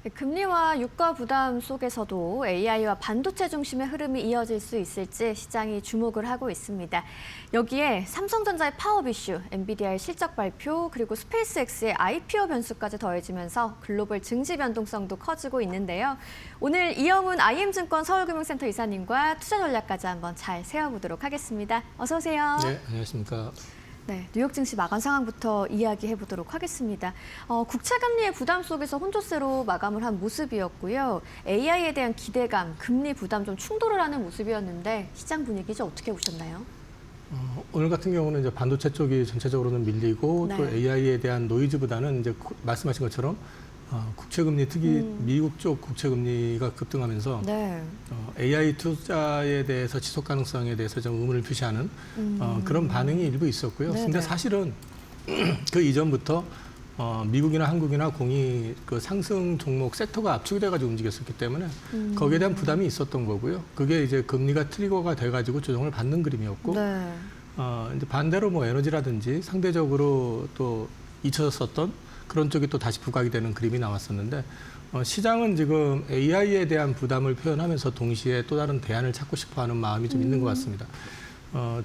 금리와 유가 부담 속에서도 AI와 반도체 중심의 흐름이 이어질 수 있을지 시장이 주목을 하고 있습니다. 여기에 삼성전자의 파업 이슈, 엔비디아의 실적 발표, 그리고 스페이스X의 IPO 변수까지 더해지면서 글로벌 증시 변동성도 커지고 있는데요. 오늘 이영훈 IM증권 서울금융센터 이사님과 투자 전략까지 한번 잘 세워보도록 하겠습니다. 어서 오세요. 네, 안녕하십니까. 네, 뉴욕 증시 마감 상황부터 이야기해 보도록 하겠습니다. 국채 금리의 부담 속에서 혼조세로 마감을 한 모습이었고요. AI에 대한 기대감, 금리 부담 좀 충돌을 하는 모습이었는데 시장 분위기 좀 어떻게 보셨나요? 오늘 같은 경우는 이제 반도체 쪽이 전체적으로는 밀리고 네. 또 AI에 대한 노이즈보다는 이제 말씀하신 것처럼 국채 금리 특히 미국 쪽 국채 금리가 급등하면서 네. AI 투자에 대해서 지속 가능성에 대해서 좀 의문을 표시하는 그런 반응이 일부 있었고요. 네네. 근데 사실은 그 이전부터 미국이나 한국이나 공이 그 상승 종목 섹터가 압축이 돼가지고 움직였었기 때문에 거기에 대한 부담이 있었던 거고요. 그게 이제 금리가 트리거가 돼가지고 조정을 받는 그림이었고, 네. 이제 반대로 뭐 에너지라든지 상대적으로 또 잊혀졌었던 그런 쪽이 또 다시 부각이 되는 그림이 나왔었는데, 시장은 지금 AI에 대한 부담을 표현하면서 동시에 또 다른 대안을 찾고 싶어하는 마음이 좀 있는 것 같습니다.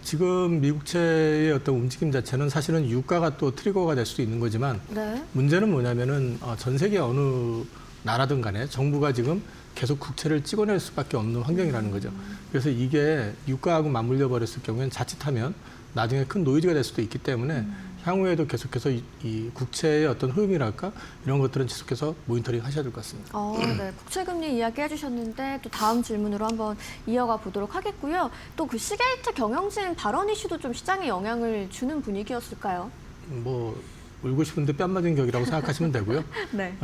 지금 미국채의 어떤 움직임 자체는 사실은 유가가 또 트리거가 될 수도 있는 거지만 네. 문제는 뭐냐면은 전 세계 어느 나라든 간에 정부가 지금 계속 국채를 찍어낼 수밖에 없는 환경이라는 거죠. 그래서 이게 유가하고 맞물려 버렸을 경우에는 자칫하면 나중에 큰 노이즈가 될 수도 있기 때문에 향후에도 계속해서 이 국채의 어떤 흐름이랄까 이런 것들은 계속해서 모니터링 하셔야 될 것 같습니다. 네. 국채금리 이야기 해주셨는데 또 다음 질문으로 한번 이어가 보도록 하겠고요. 또 그 시게이트 경영진 발언 이슈도 좀 시장에 영향을 주는 분위기였을까요? 뭐 울고 싶은데 뺨 맞은 격이라고 생각하시면 되고요. 네.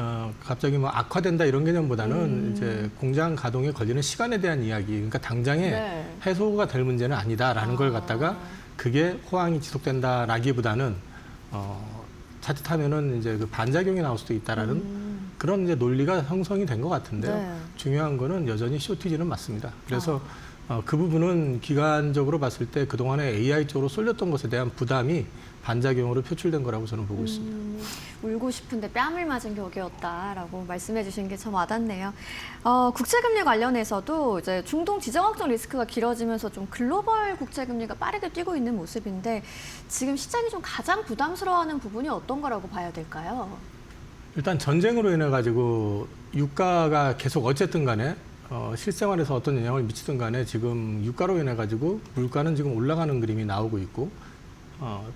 갑자기 뭐 악화된다 이런 개념보다는 이제 공장 가동에 걸리는 시간에 대한 이야기, 그러니까 당장에 네. 해소가 될 문제는 아니다라는 걸 갖다가 그게 호황이 지속된다라기보다는 자칫하면은 이제 그 반작용이 나올 수도 있다라는 그런 이제 논리가 형성이 된 것 같은데요. 네. 중요한 거는 여전히 쇼티지는 맞습니다. 그래서 그 부분은 기간적으로 봤을 때 그동안에 AI 쪽으로 쏠렸던 것에 대한 부담이 반작용으로 표출된 거라고 저는 보고 있습니다. 울고 싶은데 뺨을 맞은 격이었다라고 말씀해 주신 게 참 와닿네요. 국채금리 관련해서도 이제 중동 지정학적 리스크가 길어지면서 좀 글로벌 국채금리가 빠르게 뛰고 있는 모습인데 지금 시장이 좀 가장 부담스러워하는 부분이 어떤 거라고 봐야 될까요? 일단 전쟁으로 인해 가지고 유가가 계속 어쨌든 간에 실생활에서 어떤 영향을 미치든 간에 지금 유가로 인해 가지고 물가는 지금 올라가는 그림이 나오고 있고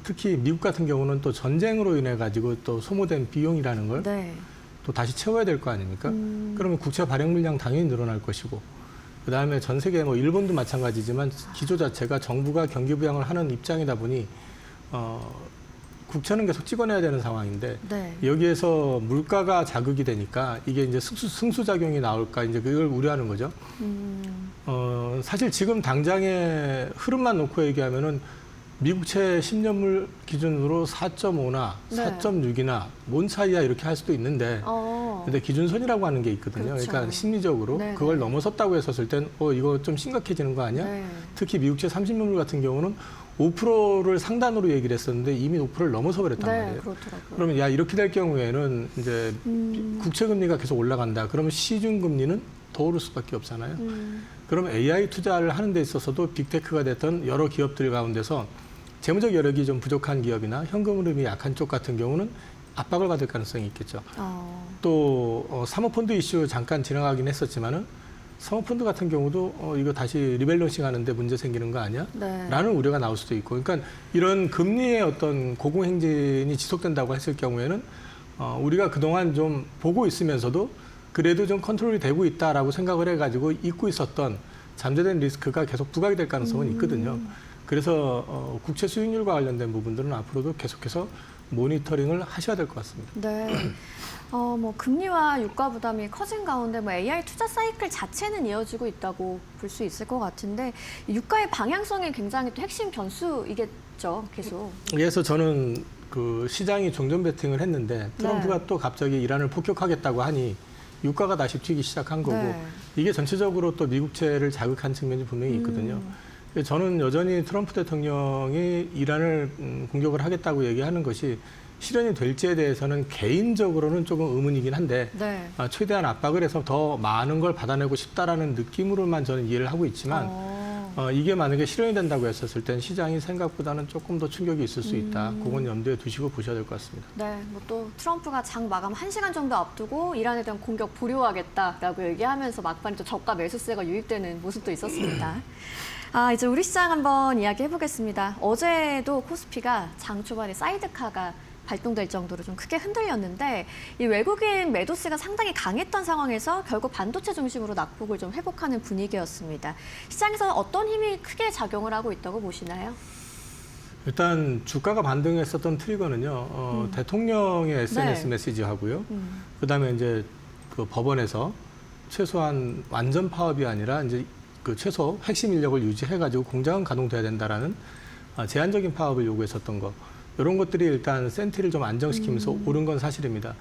특히 미국 같은 경우는 또 전쟁으로 인해 가지고 또 소모된 비용이라는 걸 또 네. 다시 채워야 될 거 아닙니까? 그러면 국채 발행 물량 당연히 늘어날 것이고 그다음에 전 세계 뭐 일본도 마찬가지지만 기조 자체가 정부가 경기 부양을 하는 입장이다 보니 국채는 계속 찍어내야 되는 상황인데 네. 여기에서 물가가 자극이 되니까 이게 이제 승수작용이 나올까 이제 그걸 우려하는 거죠. 사실 지금 당장의 흐름만 놓고 얘기하면은 미국채 10년물 기준으로 4.5나 네. 4.6이나 뭔 차이야 이렇게 할 수도 있는데 근데 기준선이라고 하는 게 있거든요. 그렇죠. 그러니까 심리적으로 네네. 그걸 넘어섰다고 했었을 땐 이거 좀 심각해지는 거 아니야? 네. 특히 미국채 30년물 같은 경우는 5%를 상단으로 얘기를 했었는데 이미 5%를 넘어서 버렸단 네, 말이에요. 그렇더라고요. 그러면 야 이렇게 될 경우에는 이제 국채 금리가 계속 올라간다. 그러면 시중 금리는 더 오를 수밖에 없잖아요. 그러면 AI 투자를 하는 데 있어서도 빅테크가 됐던 여러 기업들 가운데서 재무적 여력이 좀 부족한 기업이나 현금 흐름이 약한 쪽 같은 경우는 압박을 받을 가능성이 있겠죠. 또 사모펀드 이슈 잠깐 지나가긴 했었지만은 사모펀드 같은 경우도 이거 다시 리밸런싱 하는데 문제 생기는 거 아니야? 네. 라는 우려가 나올 수도 있고. 그러니까 이런 금리의 어떤 고공행진이 지속된다고 했을 경우에는 우리가 그동안 좀 보고 있으면서도 그래도 좀 컨트롤이 되고 있다라고 생각을 해가지고 잊고 있었던 잠재된 리스크가 계속 부각이 될 가능성은 있거든요. 그래서 국채 수익률과 관련된 부분들은 앞으로도 계속해서 모니터링을 하셔야 될 것 같습니다. 네. 뭐 금리와 유가 부담이 커진 가운데 뭐 AI 투자 사이클 자체는 이어지고 있다고 볼 수 있을 것 같은데 유가의 방향성이 굉장히 또 핵심 변수이겠죠, 계속. 그래서 저는 그 시장이 종전 배팅을 했는데 트럼프가 또 갑자기 이란을 폭격하겠다고 하니 유가가 다시 튀기 시작한 거고 이게 전체적으로 또 미국채를 자극한 측면이 분명히 있거든요. 저는 여전히 트럼프 대통령이 이란을 공격을 하겠다고 얘기하는 것이 실현이 될지에 대해서는 개인적으로는 조금 의문이긴 한데 네. 최대한 압박을 해서 더 많은 걸 받아내고 싶다라는 느낌으로만 저는 이해를 하고 있지만 이게 만약에 실현이 된다고 했었을 땐 시장이 생각보다는 조금 더 충격이 있을 수 있다. 그건 염두에 두시고 보셔야 될 것 같습니다. 네, 뭐 또 트럼프가 장 마감 1시간 정도 앞두고 이란에 대한 공격 보류하겠다라고 얘기하면서 막판에 또 저가 매수세가 유입되는 모습도 있었습니다. 이제 우리 시장 한번 이야기해 보겠습니다. 어제도 코스피가 장 초반에 사이드카가 발동될 정도로 좀 크게 흔들렸는데 이 외국인 매도세가 상당히 강했던 상황에서 결국 반도체 중심으로 낙폭을 좀 회복하는 분위기였습니다. 시장에서 어떤 힘이 크게 작용을 하고 있다고 보시나요? 일단 주가가 반등했었던 트리거는요. 대통령의 SNS 네. 메시지하고요. 그다음에 이제 그 법원에서 최소한 완전 파업이 아니라 이제 그 최소 핵심 인력을 유지해가지고 공장은 가동돼야 된다라는 제한적인 파업을 요구했었던 거. 이런 것들이 일단 센티를 좀 안정시키면서 오른 건 사실입니다.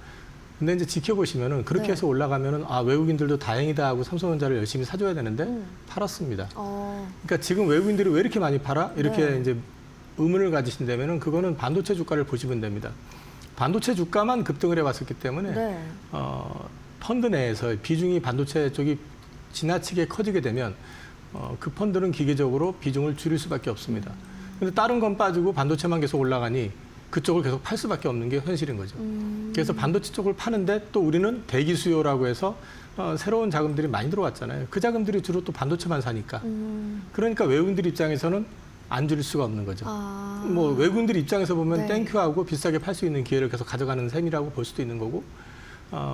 근데 이제 지켜보시면은 그렇게 네. 해서 올라가면은 외국인들도 다행이다 하고 삼성전자를 열심히 사줘야 되는데 팔았습니다. 그러니까 지금 외국인들이 왜 이렇게 많이 팔아? 이렇게 네. 이제 의문을 가지신다면은 그거는 반도체 주가를 보시면 됩니다. 반도체 주가만 급등을 해왔었기 때문에 네. 펀드 내에서 비중이 반도체 쪽이 지나치게 커지게 되면 그 펀드는 기계적으로 비중을 줄일 수밖에 없습니다. 근데 다른 건 빠지고 반도체만 계속 올라가니 그쪽을 계속 팔 수밖에 없는 게 현실인 거죠. 그래서 반도체 쪽을 파는데 또 우리는 대기 수요라고 해서 새로운 자금들이 많이 들어왔잖아요. 그 자금들이 주로 또 반도체만 사니까. 그러니까 외국인들 입장에서는 안 줄일 수가 없는 거죠. 뭐 외국인들 입장에서 보면 네. 땡큐하고 비싸게 팔 수 있는 기회를 계속 가져가는 셈이라고 볼 수도 있는 거고,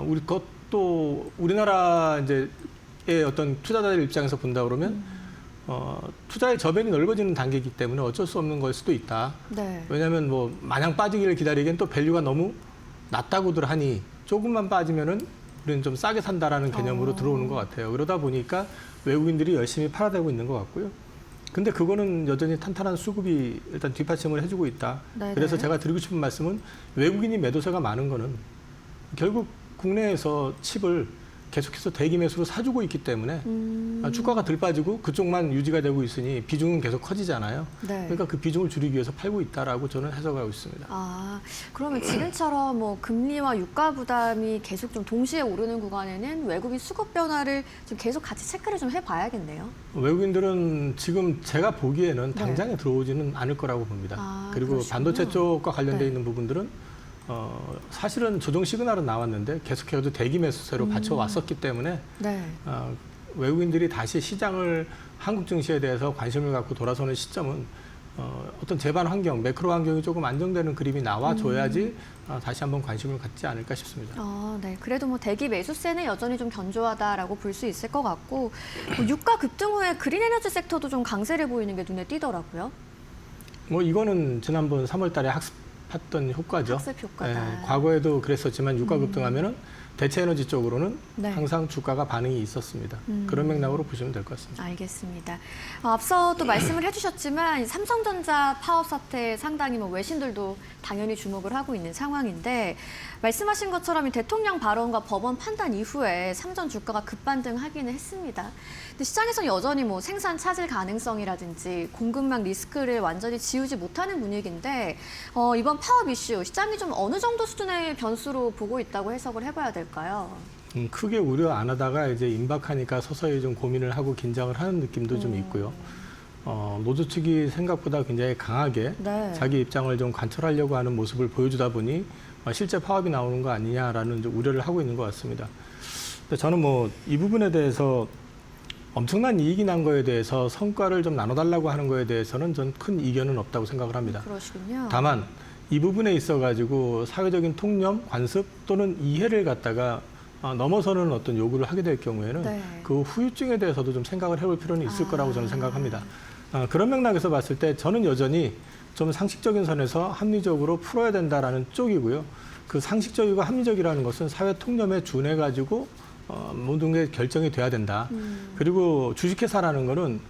우리 것도 우리나라 이제의 어떤 투자자들 입장에서 본다 그러면 투자의 저변이 넓어지는 단계이기 때문에 어쩔 수 없는 걸 수도 있다. 네. 왜냐하면 뭐 마냥 빠지기를 기다리기엔 또 밸류가 너무 낮다고들 하니 조금만 빠지면은 우리는 좀 싸게 산다라는 개념으로 들어오는 것 같아요. 그러다 보니까 외국인들이 열심히 팔아대고 있는 것 같고요. 근데 그거는 여전히 탄탄한 수급이 일단 뒷받침을 해주고 있다. 네네. 그래서 제가 드리고 싶은 말씀은 외국인이 매도세가 많은 거는 결국 국내에서 칩을 계속해서 대기 매수로 사주고 있기 때문에 주가가 덜 빠지고 그쪽만 유지가 되고 있으니 비중은 계속 커지잖아요. 네. 그러니까 그 비중을 줄이기 위해서 팔고 있다라고 저는 해석하고 있습니다. 그러면 지금처럼 뭐 금리와 유가 부담이 계속 좀 동시에 오르는 구간에는 외국인 수급 변화를 좀 계속 같이 체크를 좀 해봐야겠네요. 외국인들은 지금 제가 보기에는 네. 당장에 들어오지는 않을 거라고 봅니다. 그리고 그러시군요. 반도체 쪽과 관련돼 네. 있는 부분들은 사실은 조정 시그널은 나왔는데 계속해서 대기 매수세로 받쳐왔었기 때문에 네. 외국인들이 다시 시장을 한국 증시에 대해서 관심을 갖고 돌아서는 시점은 어떤 재반 환경, 매크로 환경이 조금 안정되는 그림이 나와줘야지 다시 한번 관심을 갖지 않을까 싶습니다. 네. 그래도 뭐 대기 매수세는 여전히 좀 견조하다라고 볼 수 있을 것 같고 뭐 유가 급등 후에 그린 에너지 섹터도 좀 강세를 보이는 게 눈에 띄더라고요. 뭐 이거는 지난번 3월달에 학습했던 효과죠. 학습 효과다. 과거에도 그랬었지만 유가 급등하면은 대체 에너지 쪽으로는 네. 항상 주가가 반응이 있었습니다. 그런 맥락으로 보시면 될 것 같습니다. 알겠습니다. 앞서 또 말씀을 해주셨지만 삼성전자 파업 사태에 상당히 뭐 외신들도 당연히 주목을 하고 있는 상황인데 말씀하신 것처럼 이 대통령 발언과 법원 판단 이후에 삼전 주가가 급반등하기는 했습니다. 근데 시장에서는 여전히 뭐 생산 차질 가능성이라든지 공급망 리스크를 완전히 지우지 못하는 분위기인데 이번 파업 이슈 시장이 좀 어느 정도 수준의 변수로 보고 있다고 해석을 해봐야 될까요? 크게 우려 안 하다가 이제 임박하니까 서서히 좀 고민을 하고 긴장을 하는 느낌도 좀 있고요. 노조 측이 생각보다 굉장히 강하게 네. 자기 입장을 좀 관철하려고 하는 모습을 보여주다 보니 실제 파업이 나오는 거 아니냐라는 좀 우려를 하고 있는 것 같습니다. 근데 저는 뭐 이 부분에 대해서 엄청난 이익이 난 거에 대해서 성과를 좀 나눠달라고 하는 거에 대해서는 전 큰 이견은 없다고 생각을 합니다. 그러시군요. 다만 이 부분에 있어가지고 사회적인 통념, 관습 또는 이해를 갖다가 넘어서는 어떤 요구를 하게 될 경우에는 네. 그 후유증에 대해서도 좀 생각을 해볼 필요는 있을 거라고 저는 생각합니다. 그런 맥락에서 봤을 때 저는 여전히 좀 상식적인 선에서 합리적으로 풀어야 된다라는 쪽이고요. 그 상식적이고 합리적이라는 것은 사회 통념에 준해가지고 모든 게 결정이 돼야 된다. 그리고 주식회사라는 거는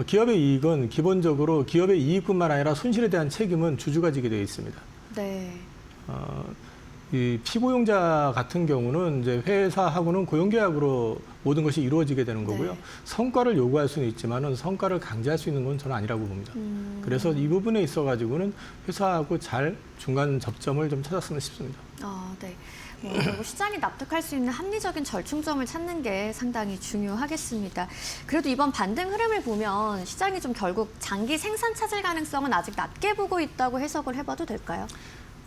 기업의 이익은 기본적으로 기업의 이익뿐만 아니라 손실에 대한 책임은 주주가 지게 되어 있습니다. 네. 이 피고용자 같은 경우는 이제 회사하고는 고용계약으로 모든 것이 이루어지게 되는 거고요. 네. 성과를 요구할 수는 있지만은 성과를 강제할 수 있는 건 저는 아니라고 봅니다. 그래서 이 부분에 있어가지고는 회사하고 잘 중간 접점을 좀 찾았으면 싶습니다. 네. 결국 시장이 납득할 수 있는 합리적인 절충점을 찾는 게 상당히 중요하겠습니다. 그래도 이번 반등 흐름을 보면 시장이 좀 결국 장기 생산 차질 가능성은 아직 낮게 보고 있다고 해석을 해봐도 될까요?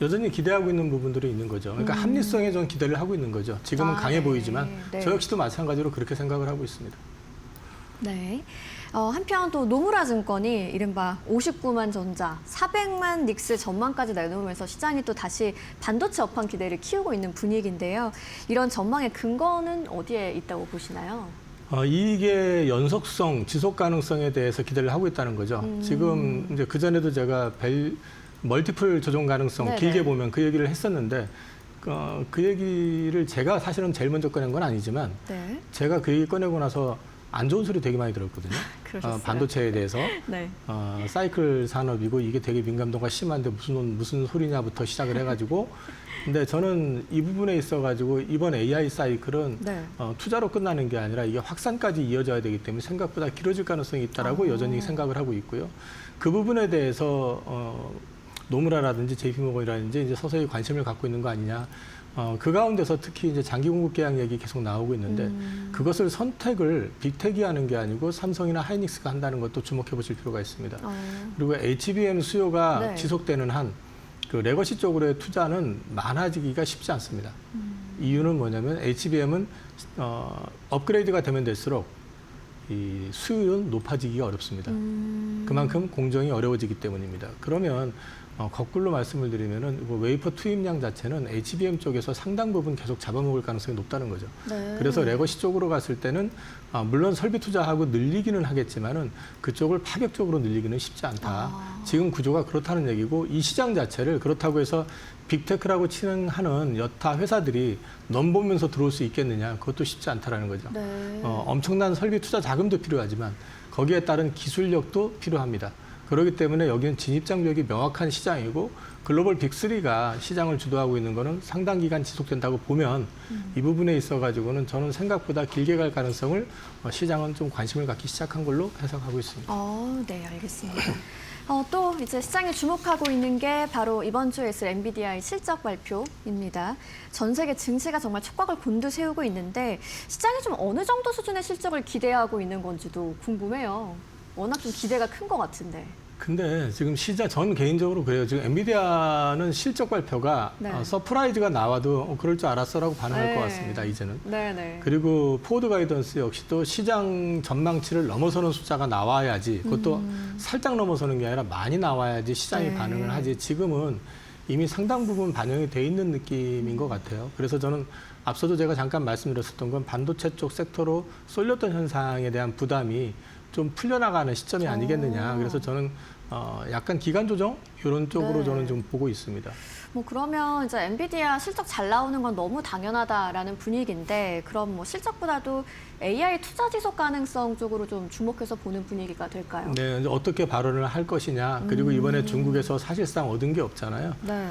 여전히 기대하고 있는 부분들이 있는 거죠. 그러니까 합리성에 전 기대를 하고 있는 거죠. 지금은 강해 네. 보이지만 네. 저 역시도 마찬가지로 그렇게 생각을 하고 있습니다. 네. 한편 또 노무라 증권이 이른바 59만 전자, 400만 닉스 전망까지 내놓으면서 시장이 또 다시 반도체 업황 기대를 키우고 있는 분위기인데요. 이런 전망의 근거는 어디에 있다고 보시나요? 이익의 연속성, 지속 가능성에 대해서 기대를 하고 있다는 거죠. 지금 이제 그 전에도 제가 멀티플 조정 가능성 네네. 길게 보면 그 얘기를 했었는데 그 얘기를 제가 사실은 제일 먼저 꺼낸 건 아니지만 네. 제가 그 얘기 꺼내고 나서 안 좋은 소리 되게 많이 들었거든요. 그러셨어요. 반도체에 대해서 네. 사이클 산업이고 이게 되게 민감도가 심한데 무슨 소리냐부터 시작을 해가지고 근데 저는 이 부분에 있어가지고 이번 AI 사이클은 네. 투자로 끝나는 게 아니라 이게 확산까지 이어져야 되기 때문에 생각보다 길어질 가능성이 있다라고 여전히 생각을 하고 있고요. 그 부분에 대해서 노무라라든지 JP모건이라든지 이제 서서히 관심을 갖고 있는 거 아니냐. 그 가운데서 특히 이제 장기 공급 계약 얘기 계속 나오고 있는데 그것을 선택을 빅텍이 하는 게 아니고 삼성이나 하이닉스가 한다는 것도 주목해 보실 필요가 있습니다. 그리고 HBM 수요가 네. 지속되는 한 그 레거시 쪽으로의 투자는 많아지기가 쉽지 않습니다. 이유는 뭐냐면 HBM은 업그레이드가 되면 될수록 이 수율은 높아지기가 어렵습니다. 그만큼 공정이 어려워지기 때문입니다. 그러면 거꾸로 말씀을 드리면은 웨이퍼 투입량 자체는 HBM 쪽에서 상당 부분 계속 잡아먹을 가능성이 높다는 거죠. 네. 그래서 레거시 쪽으로 갔을 때는 물론 설비 투자하고 늘리기는 하겠지만은 그쪽을 파격적으로 늘리기는 쉽지 않다. 지금 구조가 그렇다는 얘기고 이 시장 자체를 그렇다고 해서 빅테크라고 하는 여타 회사들이 넘보면서 들어올 수 있겠느냐 그것도 쉽지 않다라는 거죠. 네. 엄청난 설비 투자 자금도 필요하지만 거기에 따른 기술력도 필요합니다. 그렇기 때문에 여기는 진입장벽이 명확한 시장이고 글로벌 빅3가 시장을 주도하고 있는 거는 상당 기간 지속된다고 보면 이 부분에 있어가지고는 저는 생각보다 길게 갈 가능성을 시장은 좀 관심을 갖기 시작한 걸로 해석하고 있습니다. 네, 알겠습니다. 또 이제 시장이 주목하고 있는 게 바로 이번 주에 있을 엔비디아의 실적 발표입니다. 전 세계 증시가 정말 촉각을 곤두세우고 있는데 시장이 좀 어느 정도 수준의 실적을 기대하고 있는 건지도 궁금해요. 워낙 좀 기대가 큰 것 같은데. 근데 지금 전 개인적으로 그래요. 지금 엔비디아는 실적 발표가 네. 서프라이즈가 나와도 그럴 줄 알았어라고 반응할 네. 것 같습니다. 이제는. 네네. 그리고 포워드 가이던스 역시도 시장 전망치를 넘어서는 숫자가 나와야지 그것도 살짝 넘어서는 게 아니라 많이 나와야지 시장이 네. 반응을 하지 지금은 이미 상당 부분 반영이 돼 있는 느낌인 것 같아요. 그래서 저는 앞서도 제가 잠깐 말씀드렸었던 건 반도체 쪽 섹터로 쏠렸던 현상에 대한 부담이 좀 풀려나가는 시점이 아니겠느냐. 그래서 저는 약간 기간 조정 이런 쪽으로 네. 저는 좀 보고 있습니다. 그러면 이제 엔비디아 실적 잘 나오는 건 너무 당연하다라는 분위기인데 그럼 실적보다도 AI 투자 지속 가능성 쪽으로 좀 주목해서 보는 분위기가 될까요? 네, 이제 어떻게 발언을 할 것이냐. 그리고 이번에 중국에서 사실상 얻은 게 없잖아요. 네.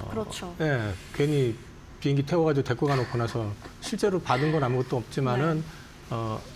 그렇죠. 네, 괜히 비행기 태워가지고 데리고 가놓고 나서 실제로 받은 건 아무것도 없지만은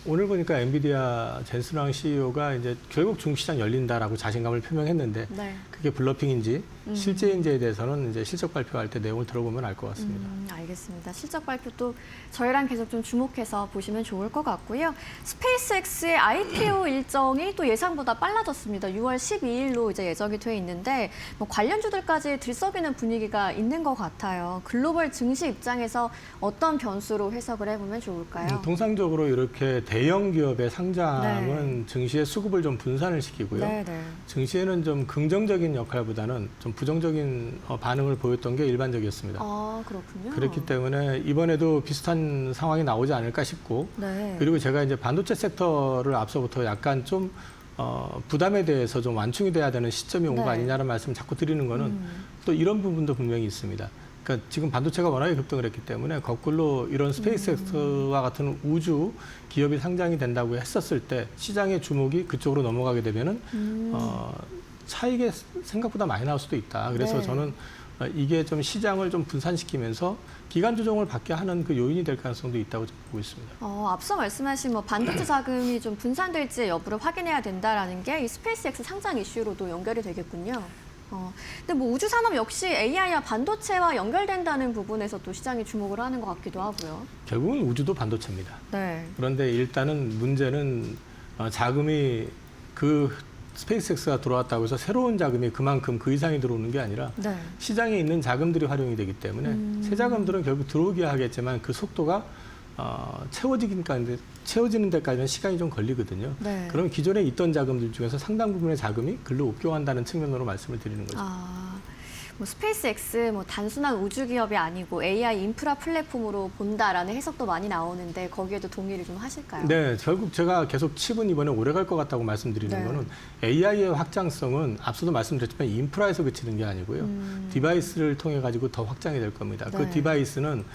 오늘 보니까 엔비디아 젠슨왕 CEO가 이제 결국 중시장 열린다라고 자신감을 표명했는데 네. 그게 블러핑인지 실제인지에 대해서는 이제 실적 발표할 때 내용을 들어보면 알 것 같습니다. 알겠습니다. 실적 발표도 저희랑 계속 좀 주목해서 보시면 좋을 것 같고요. 스페이스X의 IPO 일정이 또 예상보다 빨라졌습니다. 6월 12일로 이제 예정이 돼 있는데 관련주들까지 들썩이는 분위기가 있는 것 같아요. 글로벌 증시 입장에서 어떤 변수로 해석을 해보면 좋을까요? 통상적으로 이렇게 대형 기업의 상장은 증시의 수급을 좀 분산을 시키고요. 네. 증시에는 좀 긍정적인 역할보다는 좀 부정적인 반응을 보였던 게 일반적이었습니다. 그렇군요. 그렇기 때문에 이번에도 비슷한 상황이 나오지 않을까 싶고 네. 그리고 제가 이제 반도체 섹터를 앞서부터 약간 좀 부담에 대해서 좀 완충이 돼야 되는 시점이 온 거 네. 아니냐는 말씀을 자꾸 드리는 거는 또 이런 부분도 분명히 있습니다. 그러니까 지금 반도체가 워낙에 급등을 했기 때문에 거꾸로 이런 스페이스X와 같은 우주 기업이 상장이 된다고 했었을 때 시장의 주목이 그쪽으로 넘어가게 되면은 차익이 생각보다 많이 나올 수도 있다. 그래서 네. 저는 이게 좀 시장을 좀 분산시키면서 기간 조정을 받게 하는 그 요인이 될 가능성도 있다고 보고 있습니다. 앞서 말씀하신 뭐 반도체 자금이 좀 분산될지 여부를 확인해야 된다라는 게 이 스페이스X 상장 이슈로도 연결이 되겠군요. 근데 뭐 우주 산업 역시 AI와 반도체와 연결된다는 부분에서 또 시장이 주목을 하는 것 같기도 하고요. 결국은 우주도 반도체입니다. 네. 그런데 일단은 문제는 자금이 그 스페이스X가 들어왔다고 해서 새로운 자금이 그만큼 그 이상이 들어오는 게 아니라 네. 시장에 있는 자금들이 활용이 되기 때문에 새 자금들은 결국 들어오게 하겠지만 그 속도가 채워지는 데까지는 시간이 좀 걸리거든요. 네. 그럼 기존에 있던 자금들 중에서 상당 부분의 자금이 글로 옮겨간다는 측면으로 말씀을 드리는 거죠. 뭐 스페이스X 뭐 단순한 우주 기업이 아니고 AI 인프라 플랫폼으로 본다라는 해석도 많이 나오는데 거기에도 동의를 좀 하실까요? 네, 결국 제가 계속 칩은 이번에 오래 갈 것 같다고 말씀드리는 네. 거는 AI의 확장성은 앞서도 말씀드렸지만 인프라에서 그치는 게 아니고요. 디바이스를 통해 가지고 더 확장이 될 겁니다. 네. 그 디바이스는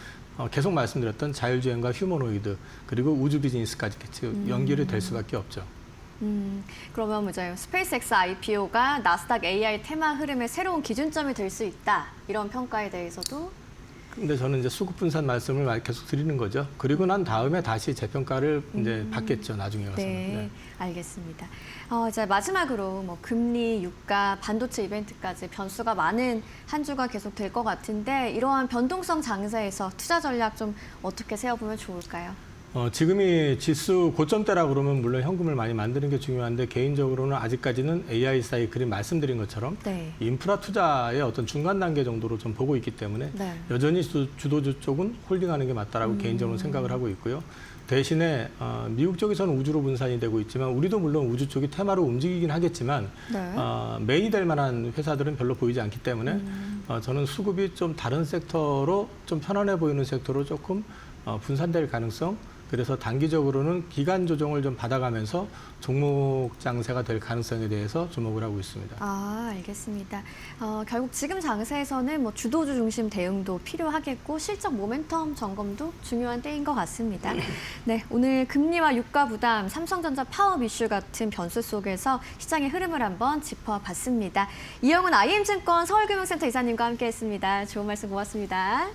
계속 말씀드렸던 자율주행과 휴머노이드 그리고 우주 비즈니스까지 같이 연결이 될 수밖에 없죠. 그러면 이제 스페이스X IPO가 나스닥 AI 테마 흐름의 새로운 기준점이 될 수 있다. 이런 평가에 대해서도 근데 저는 이제 수급 분산 말씀을 계속 드리는 거죠. 그리고 난 다음에 다시 재평가를 이제 받겠죠. 나중에 가서는. 네, 알겠습니다. 이제 마지막으로 뭐 금리, 유가, 반도체 이벤트까지 변수가 많은 한 주가 계속 될 것 같은데 이러한 변동성 장세에서 투자 전략 좀 어떻게 세워보면 좋을까요? 지금이 지수 고점대라 그러면 물론 현금을 많이 만드는 게 중요한데 개인적으로는 아직까지는 AI 사이클이 말씀드린 것처럼 네. 인프라 투자의 어떤 중간 단계 정도로 좀 보고 있기 때문에 네. 여전히 주도주 쪽은 홀딩하는 게 맞다라고 개인적으로 생각을 하고 있고요. 대신에 미국 쪽에서는 우주로 분산이 되고 있지만 우리도 물론 우주 쪽이 테마로 움직이긴 하겠지만 네. 메인이 될 만한 회사들은 별로 보이지 않기 때문에 저는 수급이 좀 다른 섹터로 좀 편안해 보이는 섹터로 조금 분산될 가능성 그래서 단기적으로는 기간 조정을 좀 받아가면서 종목 장세가 될 가능성에 대해서 주목을 하고 있습니다. 알겠습니다. 결국 지금 장세에서는 뭐 주도주 중심 대응도 필요하겠고 실적 모멘텀 점검도 중요한 때인 것 같습니다. 네, 오늘 금리와 유가 부담, 삼성전자 파업 이슈 같은 변수 속에서 시장의 흐름을 한번 짚어봤습니다. 이영훈 IM증권 서울금융센터 이사님과 함께했습니다. 좋은 말씀 고맙습니다.